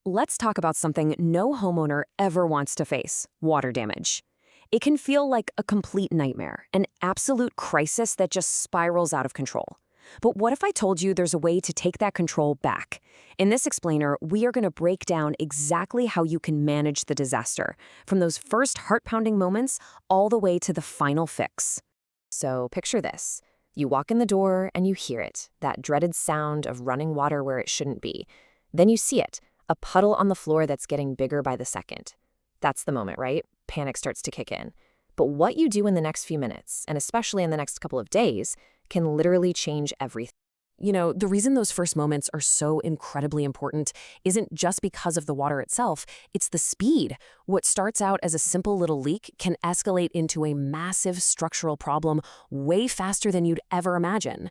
Let's talk about something no homeowner ever wants to face: water damage. It can feel like a complete nightmare, an absolute crisis that just spirals out of control. But what if I told you there's a way to take that control back? In this explainer, we are going to break down exactly how you can manage the disaster, from those first heart-pounding moments all the way to the final fix. So picture this. You walk in the door and you hear it, that dreaded sound of running water where it shouldn't be. Then you see it, a puddle on the floor that's getting bigger by the second. That's the moment, right? Panic starts to kick in. But what you do in the next few minutes, and especially in the next couple of days, can literally change everything. The reason those first moments are so incredibly important isn't just because of the water itself, it's the speed. What starts out as a simple little leak can escalate into a massive structural problem way faster than you'd ever imagine.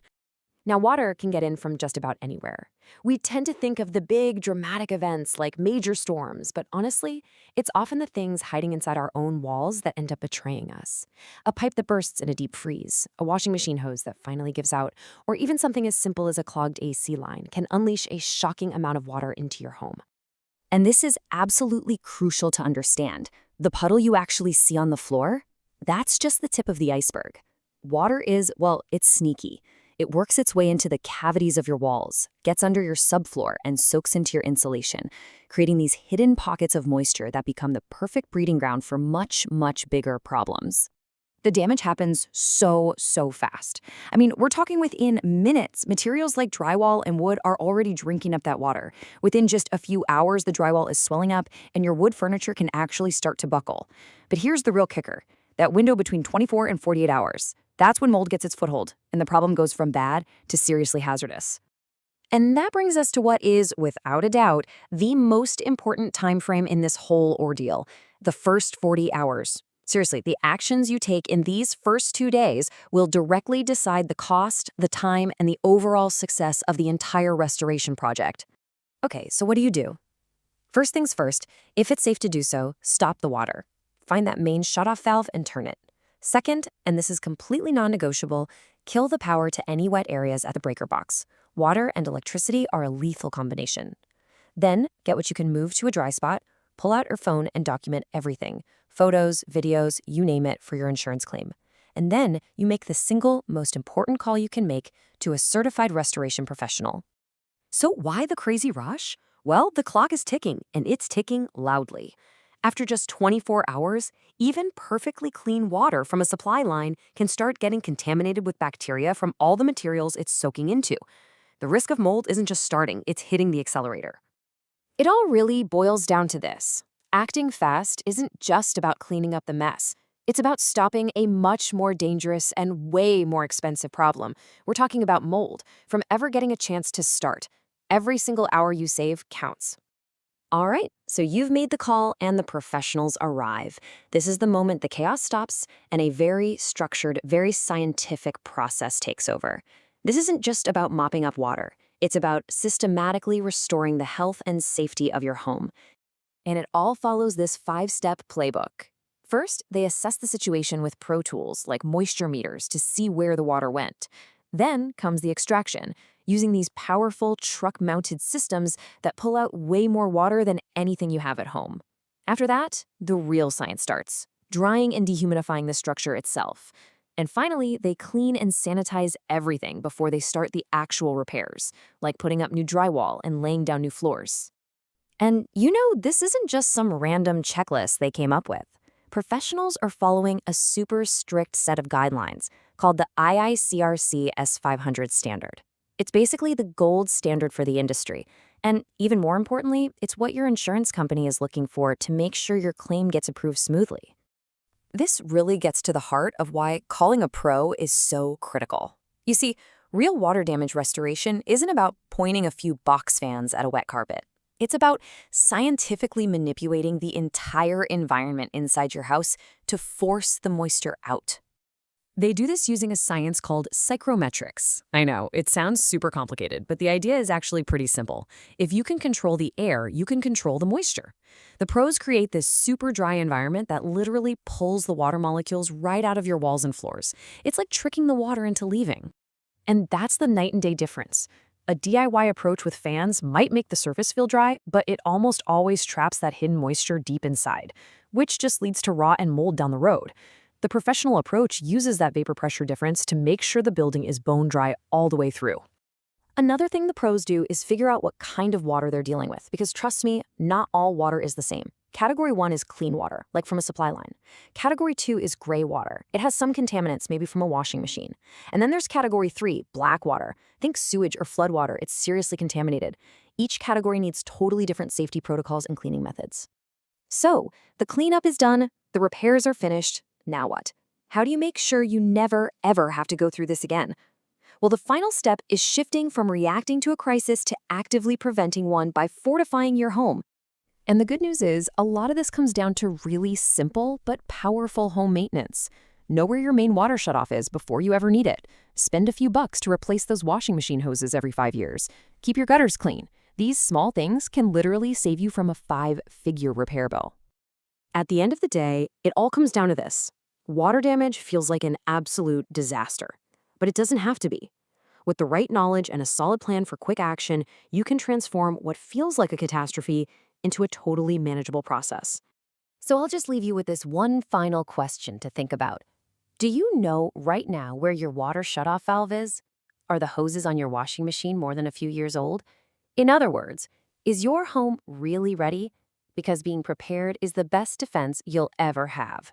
Now, water can get in from just about anywhere. We tend to think of the big, dramatic events like major storms, but honestly, it's often the things hiding inside our own walls that end up betraying us. A pipe that bursts in a deep freeze, a washing machine hose that finally gives out, or even something as simple as a clogged AC line can unleash a shocking amount of water into your home. And this is absolutely crucial to understand. The puddle you actually see on the floor, that's just the tip of the iceberg. Water is, well, it's sneaky. It works its way into the cavities of your walls, gets under your subfloor, and soaks into your insulation, creating these hidden pockets of moisture that become the perfect breeding ground for much, much bigger problems. The damage happens so fast. I mean, we're talking within minutes. Materials like drywall and wood are already drinking up that water. Within just a few hours, the drywall is swelling up, and your wood furniture can actually start to buckle. But here's the real kicker: that window between 24 and 48 hours. That's when mold gets its foothold, and the problem goes from bad to seriously hazardous. And that brings us to what is, without a doubt, the most important time frame in this whole ordeal: the first 40 hours. Seriously, the actions you take in these first 2 days will directly decide the cost, the time, and the overall success of the entire restoration project. Okay, so what do you do? First things first, if it's safe to do so, stop the water. Find that main shutoff valve and turn it. Second, and this is completely non-negotiable, kill the power to any wet areas at the breaker box. Water and electricity are a lethal combination. Then, get what you can move to a dry spot, pull out your phone and document everything: photos, videos, you name it, for your insurance claim. And then, you make the single most important call you can make to a certified restoration professional. So why the crazy rush? Well, the clock is ticking, and it's ticking loudly. After just 24 hours, even perfectly clean water from a supply line can start getting contaminated with bacteria from all the materials it's soaking into. The risk of mold isn't just starting, it's hitting the accelerator. It all really boils down to this: acting fast isn't just about cleaning up the mess. It's about stopping a much more dangerous and way more expensive problem. We're talking about mold, from ever getting a chance to start. Every single hour you save counts. All right, so you've made the call and the professionals arrive. This is the moment the chaos stops and a very structured, very scientific process takes over. This isn't just about mopping up water. It's about systematically restoring the health and safety of your home. And it all follows this 5-step playbook. First, they assess the situation with pro tools like moisture meters to see where the water went. Then comes the extraction, using these powerful truck-mounted systems that pull out way more water than anything you have at home. After that, the real science starts: drying and dehumidifying the structure itself. And finally, they clean and sanitize everything before they start the actual repairs, like putting up new drywall and laying down new floors. And this isn't just some random checklist they came up with. Professionals are following a super strict set of guidelines called the IICRC S500 standard. It's basically the gold standard for the industry. And even more importantly, it's what your insurance company is looking for to make sure your claim gets approved smoothly. This really gets to the heart of why calling a pro is so critical. You see, real water damage restoration isn't about pointing a few box fans at a wet carpet. It's about scientifically manipulating the entire environment inside your house to force the moisture out. They do this using a science called psychrometrics. I know, it sounds super complicated, but the idea is actually pretty simple. If you can control the air, you can control the moisture. The pros create this super dry environment that literally pulls the water molecules right out of your walls and floors. It's like tricking the water into leaving. And that's the night and day difference. A DIY approach with fans might make the surface feel dry, but it almost always traps that hidden moisture deep inside, which just leads to rot and mold down the road. The professional approach uses that vapor pressure difference to make sure the building is bone dry all the way through. Another thing the pros do is figure out what kind of water they're dealing with, because trust me, not all water is the same. Category 1 is clean water, like from a supply line. Category 2 is gray water. It has some contaminants, maybe from a washing machine. And then there's Category 3, black water. Think sewage or flood water. It's seriously contaminated. Each category needs totally different safety protocols and cleaning methods. So, the cleanup is done, the repairs are finished. Now what? How do you make sure you never, ever have to go through this again? Well, the final step is shifting from reacting to a crisis to actively preventing one by fortifying your home. And the good news is, a lot of this comes down to really simple but powerful home maintenance. Know where your main water shutoff is before you ever need it. Spend a few bucks to replace those washing machine hoses every 5 years. Keep your gutters clean. These small things can literally save you from a 5-figure repair bill. At the end of the day, it all comes down to this. Water damage feels like an absolute disaster, but it doesn't have to be. With the right knowledge and a solid plan for quick action, you can transform what feels like a catastrophe into a totally manageable process. So I'll just leave you with this one final question to think about. Do you know right now where your water shutoff valve is? Are the hoses on your washing machine more than a few years old? In other words, is your home really ready? Because being prepared is the best defense you'll ever have.